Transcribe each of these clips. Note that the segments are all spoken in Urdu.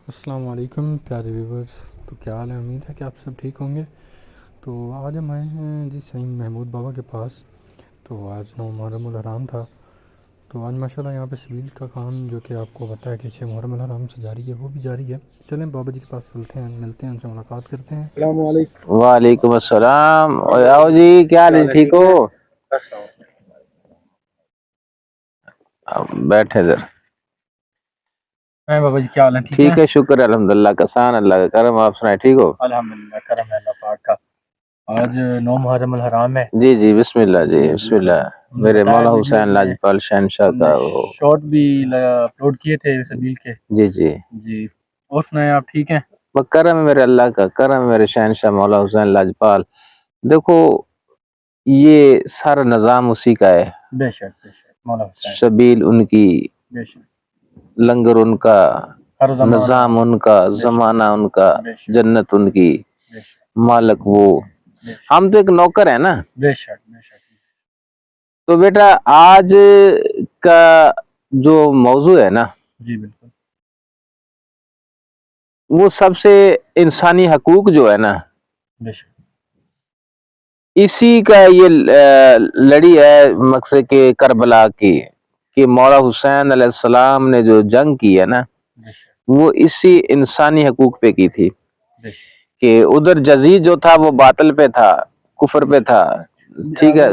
السلام علیکم پیارے ویورز، تو کیا حال ہے؟ امید ہے کہ آپ سب ٹھیک ہوں گے۔ تو آج ہم آئے ہیں جی سعید محمود بابا کے پاس۔ تو آج 9 محرم الحرام تھا، تو آج ماشاءاللہ یہاں پہ سبیل کا کام جو کہ آپ کو پتہ ہے کہ 6 محرم الحرام سے جاری ہے، وہ بھی جاری ہے۔ چلیں بابا جی کے پاس چلتے ہیں، ملتے ہیں، ان سے ملاقات کرتے ہیں۔ السلام علیکم۔ وعلیکم السلام۔ آؤ جی، کیا حال ہے؟ ٹھیک ہو؟ بیٹھے ادھر۔ بابا جی کیا حال ہے؟ ٹھیک ہے، شکر الحمدللہ، کسان اللہ کا کرم۔ آپ سنائیں، ٹھیک ہو؟ الحمدللہ، کرم ہے اللہ پاک کا۔ آج 9 محرم الحرام ہے۔ جی جی، بسم اللہ جی، بسم اللہ۔ میرے مولا حسین لاجپال شہنشاہ کا وہ شارٹ بھی اپلوڈ کیے تھے سبیل کے۔ جی جی جی، اور سنائیں، آپ ٹھیک ہیں؟ وہ کرم ہے میرے اللہ کا، کرم ہے میرے شہنشاہ مولا حسین لاجپال۔ دیکھو، یہ سارا نظام اسی کا ہے۔ بے شک بے شک، مولا حسین، سبیل ان کی، بے شک، لنگر ان کا، ہر زمانہ، نظام ان کا، بے شک، زمانہ ان کا، بے شک، جنت ان کی، بے شک، مالک وہ۔ بے شک، ہم تو ایک نوکر ہیں نا۔ بے شک بے شک۔ تو بیٹا، آج کا جو موضوع ہے نا، جی بالکل، وہ سب سے انسانی حقوق جو ہے نا، بے شک، اسی کا یہ لڑی ہے مقصد کہ کربلا کی، کہ مولا حسین علیہ السلام نے جو جنگ کی ہے نا، بے شک، وہ اسی انسانی حقوق پہ کی تھی۔ بے شک۔ کہ ادھر جزید جو تھا وہ باطل پہ تھا، کفر پہ تھا، ٹھیک ہے۔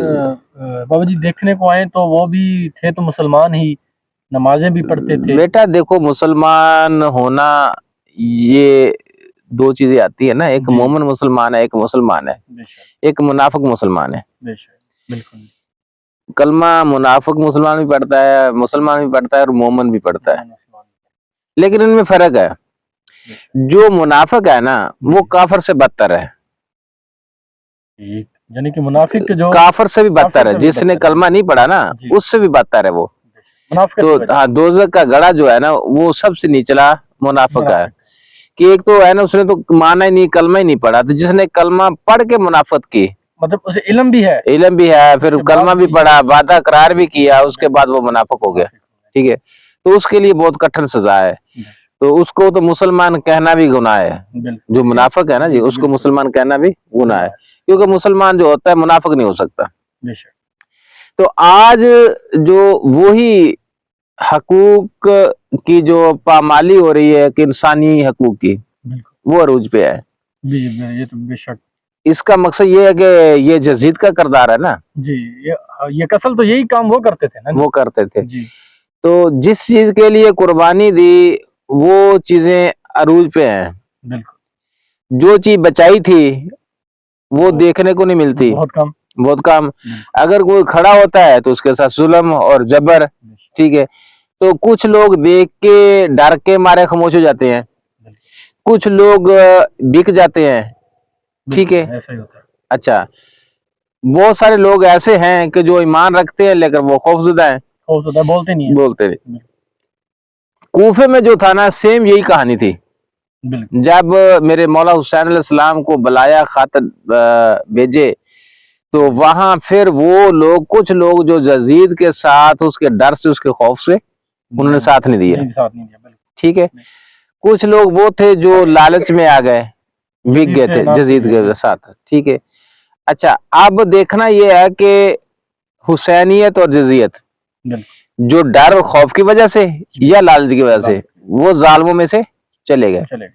بابا جی دیکھنے کو آئے تو وہ بھی تھے تو مسلمان ہی، نمازیں بھی پڑھتے تھے۔ بیٹا دیکھو، مسلمان ہونا یہ دو چیزیں آتی ہے نا، ایک جی، مومن مسلمان ہے، ایک مسلمان ہے، بے شک ایک منافق مسلمان ہے۔ بے شک، بالکل، کلمہ منافق مسلمان بھی پڑھتا ہے، مسلمان بھی پڑھتا ہے، اور مومن بھی پڑھتا ہے، مسلمان، لیکن ان میں فرق ہے۔ بے شک، جو منافق ہے نا، وہ کافر سے بدتر ہے۔ ٹھیک، یعنی کہ منافق کے جو کافر سے بھی بدتر کافر ہے، سے بھی جس نے بدتر ہے۔ کلمہ نہیں پڑھا نا، جی، اس سے بھی بدتر ہے وہ۔ بے شک، منافقت تو کی وجہ ہاں، سے دوزخ کا گڑا جو ہے نا، وہ سب سے نچلا منافق ہے۔ منافق، کہ ایک تو ہے نا، اس نے تو مانا ہی نہیں، کلمہ ہی نہیں پڑھا، تو جس نے کلمہ پڑھ کے منافقت کی، مطلب اسے علم بھی ہے، علم بھی ہے، اس پھر کے کلمہ بعد بھی پڑھا، وعدہ قرار بھی کیا، اس کے بالکل، بعد وہ منافق ہو گیا، منافق ہو ٹھیک ہے۔ تو اس کے لیے بہت کٹھن سزا ہے۔ گئے۔ بے شک، تو اس کو تو مسلمان کہنا بھی گناہ ہے۔ بالکل، جو منافق ہے نا جی، جی جی اس کو بالکل، مسلمان کہنا بھی گناہ ہے، گناہ ہے، کیونکہ مسلمان جو ہوتا ہے منافق نہیں ہو سکتا۔ بے شک، تو آج جو وہی حقوق کی جو پامالی ہو رہی ہے، کہ انسانی حقوق کی، بالکل، وہ عروج پہ ہے۔ جی جی، یہ تو بے شک، اس کا مقصد یہ ہے کہ یہ جزید کا کردار ہے نا، جی، یہ قتل تو یہی کام وہ کرتے تھے نا وہ کرتے تھے۔ جی، تو جس چیز کے لیے قربانی دی، وہ چیزیں عروج پہ ہیں۔ بالکل، جو چیز بچائی تھی، وہ دیکھنے کو نہیں ملتی، بہت کم، بہت کم۔ بالکل، اگر کوئی کھڑا ہوتا ہے تو اس کے ساتھ ظلم اور جبر، بے شک، ٹھیک ہے۔ تو کچھ لوگ دیکھ کے ڈر کے مارے خاموش ہو جاتے ہیں، بالکل، کچھ لوگ بک جاتے ہیں، ٹھیک ہے۔ بالکل، ایسا ہی ہوتا ہے، اچھا، بہت سارے لوگ ایسے ہیں کہ جو ایمان رکھتے ہیں لیکن وہ خوفزدہ ہیں، خوف ہوتا ہے، بولتے نہیں بولتے نہیں۔ ہیں، کوفے میں جو تھا نا، سیم یہی کہانی تھی۔ بالکل، جب میرے مولا حسین علیہ السلام کو بلایا، خاطر بھیجے، تو وہاں پھر وہ لوگ، کچھ لوگ جو یزید کے ساتھ، اس کے ڈر سے، اس کے خوف سے، انہوں نے ساتھ نہیں دیا، نہیں ساتھ نہیں دیا، بالکل، ٹھیک ہے۔ کچھ لوگ وہ تھے جو لالچ میں آ گئے، بک جدید گئے سے تھے ناطے یزید ہیں، کے ساتھ، ٹھیک ہے۔ اچھا، اب دیکھنا یہ ہے کہ حسینیت اور جزیت، بالکل، جو ڈر اور خوف کی وجہ سے یا لالچ کی وجہ سے، وہ ظالموں میں سے چلے گئے۔ چلے،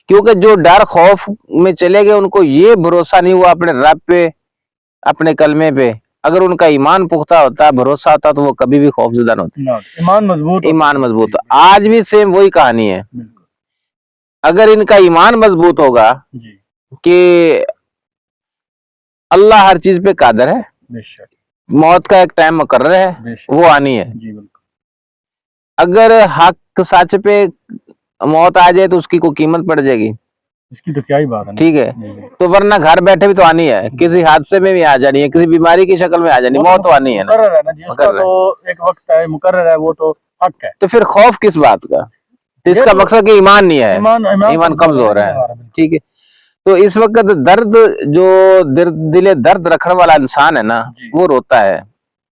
کیونکہ جو ڈر خوف میں چلے گئے، ان کو یہ بھروسہ نہیں ہوا اپنے رب پہ، اپنے کلمے پہ۔ اگر ان کا ایمان پختہ ہوتا، بھروسہ ہوتا، تو وہ کبھی بھی خوف زدہ نہ ہوتے، ایمان مضبوط ہوتا ایمان تھا، مضبوط۔ جی، آج بھی سیم وہی کہانی ہے۔ بالکل، اگر ان کا ایمان مضبوط ہوگا جی، کہ اللہ ہر چیز پہ قادر ہے، بے شک، موت کا ایک ٹائم مقرر ہے، بے شک، وہ آنی ہے۔ جی بالکل، اگر حق سچ پہ موت آ جائے تو اس کی کوئی قیمت پڑ جائے گی، اس کی تو کیا ہی بات ہے نا، ٹھیک ہے۔ جی، بالکل، تو ورنہ گھر بیٹھے بھی تو آنی ہے، کسی حادثے میں بھی آ جانی ہے، کسی بیماری کی شکل میں آ جانی، موت تو آنی ہے نا، مقرر ہے نا جی، اس کا مقرر ہے۔ تو ایک وقت ہے، مقرر ہے، وہ تو حق ہے۔ تو پھر خوف کس بات کا؟ تو اس یہ کا تو مقصد کہ ایمان نہیں ہے، ایمان کمزور کمزور ہے ہے، ہمارا، بالکل، ٹھیک ہے۔ تو اس وقت درد، جو دل درد رکھنے والا انسان ہے نا، جی، وہ روتا ہے،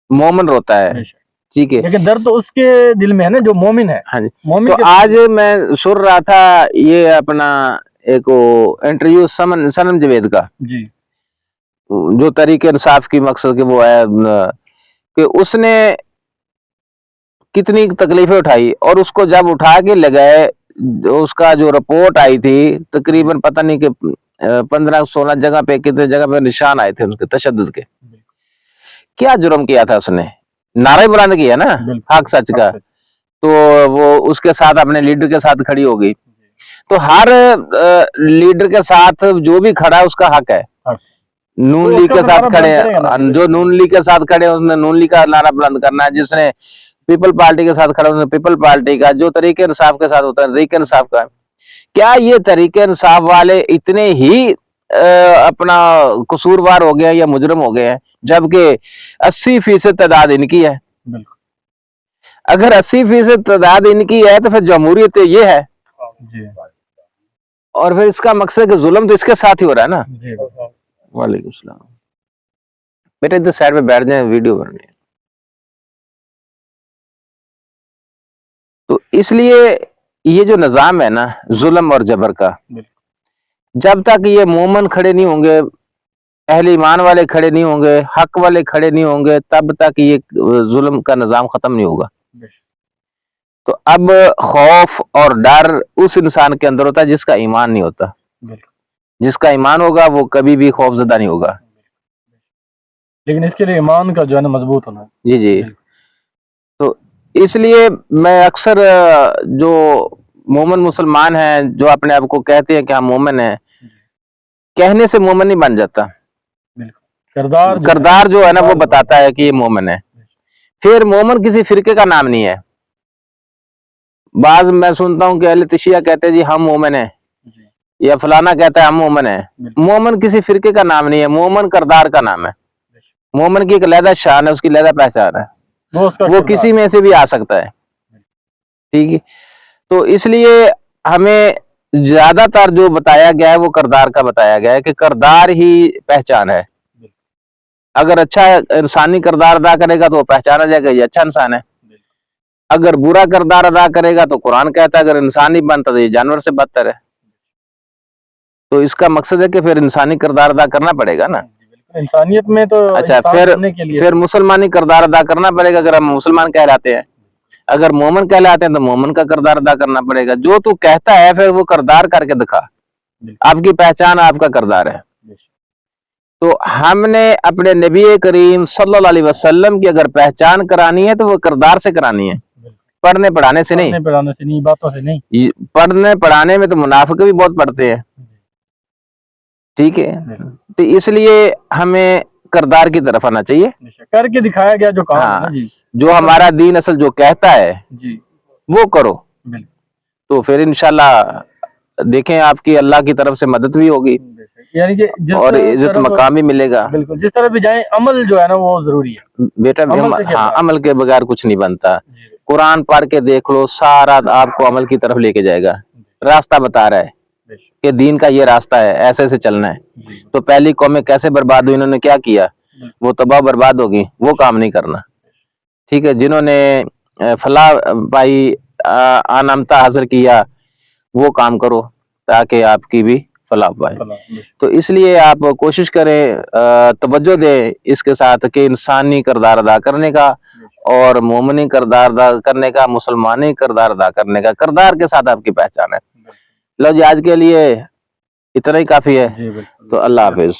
مومن روتا ہے، بے شک، ٹھیک ہے. لیکن درد تو اس کے دل میں ہے نا جو مومن ہے. ہاں جی. مومن تو کے آج میں سن رہا تھا یہ اپنا ایک انٹرویو سنم جاوید کا جی جو تحریک انصاف کی مقصد کے وہ ہے کہ اس نے کتنی تکلیفیں اٹھائی اور اس کو جب اٹھا کے لگائے اس کا جو رپورٹ آئی تھی تقریباً پتہ نہیں کہ 15-16 جگہ پہ کتنے جگہ پہ نشان آئے تھے اس کے تشدد کے. کیا جرم کیا تھا اس نے؟ نعرہ بلند کیا نا حق سچ کا. تو وہ اس کے ساتھ اپنے لیڈر کے ساتھ کھڑی ہو گئی. تو ہر لیڈر کے ساتھ جو بھی کھڑا ہے اس کا حق ہے. نون لیگ کے ساتھ کھڑے جو نون لیگ کے ساتھ کھڑے اس نے نون لیگ کا نعرہ بلند کرنا ہے. جس نے پیپل پارٹی کے ساتھ کھڑا اس نے پیپل پارٹی کا. جو طریقے انصاف کے ساتھ ہوتا ہے طریقے انصاف کا. کیا یہ طریقے انصاف والے اتنے ہی اپنا قصوروار ہو گئے یا مجرم ہو گئے ہیں جبکہ 80% تعداد ان کی ہے؟ اگر 80% تعداد ان کی ہے تو پھر جمہوریت یہ ہے. اور پھر اس کا مقصد کہ ظلم تو اس کے ساتھ ہی ہو رہا ہے نا. وعلیکم السلام. بیٹے ادھر سائڈ پہ بیٹھ جائیں ویڈیو بن رہی ہے. تو اس لیے یہ جو نظام ہے نا ظلم اور جبر کا جب تک یہ مومن کھڑے نہیں ہوں گے اہل ایمان والے کھڑے نہیں ہوں گے حق والے کھڑے نہیں ہوں گے تب تک یہ ظلم کا نظام ختم نہیں ہوگا. تو اب خوف اور ڈر اس انسان کے اندر ہوتا ہے جس کا ایمان نہیں ہوتا. جس کا ایمان ہوگا وہ کبھی بھی خوف زدہ نہیں ہوگا. لیکن اس کے لیے ایمان کا جو ہے نا مضبوط ہونا. جی جی. تو اس لیے میں اکثر جو مومن مسلمان ہیں جو اپنے آپ کو کہتے ہیں کہ ہم مومن ہیں کہنے سے مومن نہیں بن جاتا. کردار جو ہے نا وہ بتاتا ہے کہ یہ مومن ہے. پھر مومن کسی فرقے کا نام نہیں ہے. بعض میں سنتا ہوں کہ اہل تشیعہ کہتے ہیں جی ہم مومن ہیں یا فلانا کہتا ہے ہم مومن ہیں. مومن کسی فرقے کا نام نہیں ہے. مومن کردار کا نام ہے. مومن کی ایک علیحدہ شان ہے اس کی علیحدہ پہچان ہے. وہ کسی میں سے بھی آ سکتا ہے. ٹھیک ہے. تو اس لیے ہمیں زیادہ تر جو بتایا گیا ہے وہ کردار کا بتایا گیا ہے کہ کردار ہی پہچان ہے. اگر اچھا انسانی کردار ادا کرے گا تو وہ پہچانا جائے گا یہ اچھا انسان ہے. اگر برا کردار ادا کرے گا تو قرآن کہتا ہے اگر انسان نہیں بنتا تو یہ جانور سے بدتر ہے. تو اس کا مقصد ہے کہ پھر انسانی کردار ادا کرنا پڑے گا نا. انسانیت میں تو اچھا پھر مسلمانی کردار ادا کرنا پڑے گا. اگر ہم مسلمان کہلاتے ہیں اگر مومن کہلاتے ہیں تو مومن کا کردار ادا کرنا پڑے گا. جو تو کہتا ہے پھر وہ کردار کر کے دکھا. آپ کی پہچان آپ کا کردار ہے. تو ہم نے اپنے نبی کریم صلی اللہ علیہ وسلم کی اگر پہچان کرانی ہے تو وہ کردار سے کرانی ہے. پڑھنے پڑھانے سے نہیں. باتوں سے نہیں. پڑھنے پڑھانے میں تو منافق بھی بہت پڑھتے ہیں. ٹھیک ہے. تو اس لیے ہمیں کردار کی طرف آنا چاہیے. کر کے دکھایا گیا جو کام ہے جو ہمارا دین اصل جو کہتا ہے وہ کرو. تو پھر انشاءاللہ دیکھیں آپ کی اللہ کی طرف سے مدد بھی ہوگی یعنی کہ اور عزت مقام بھی ملے گا. بالکل جس طرح بھی جائیں عمل جو ہے نا وہ ضروری ہے بیٹا. ہاں عمل کے بغیر کچھ نہیں بنتا. قرآن پڑھ کے دیکھ لو سارا آپ کو عمل کی طرف لے کے جائے گا. راستہ بتا رہا ہے کہ دین کا یہ راستہ ہے ایسے ایسے چلنا ہے. تو پہلی قومیں کیسے برباد ہوئی انہوں نے کیا کیا وہ تباہ برباد ہوگی. وہ کام نہیں کرنا. ٹھیک ہے. جنہوں نے فلاح پائی آنامتا حاصل کیا وہ کام کرو تاکہ آپ کی بھی فلاح پائے. تو اس لیے آپ کوشش کریں توجہ دیں اس کے ساتھ کہ انسانی کردار ادا کرنے کا اور مومنی کردار ادا کرنے کا مسلمانی کردار ادا کرنے کا. کردار کے ساتھ آپ کی پہچان ہے. لو جی آج کے لیے اتنا ہی کافی ہے. تو اللہ حافظ.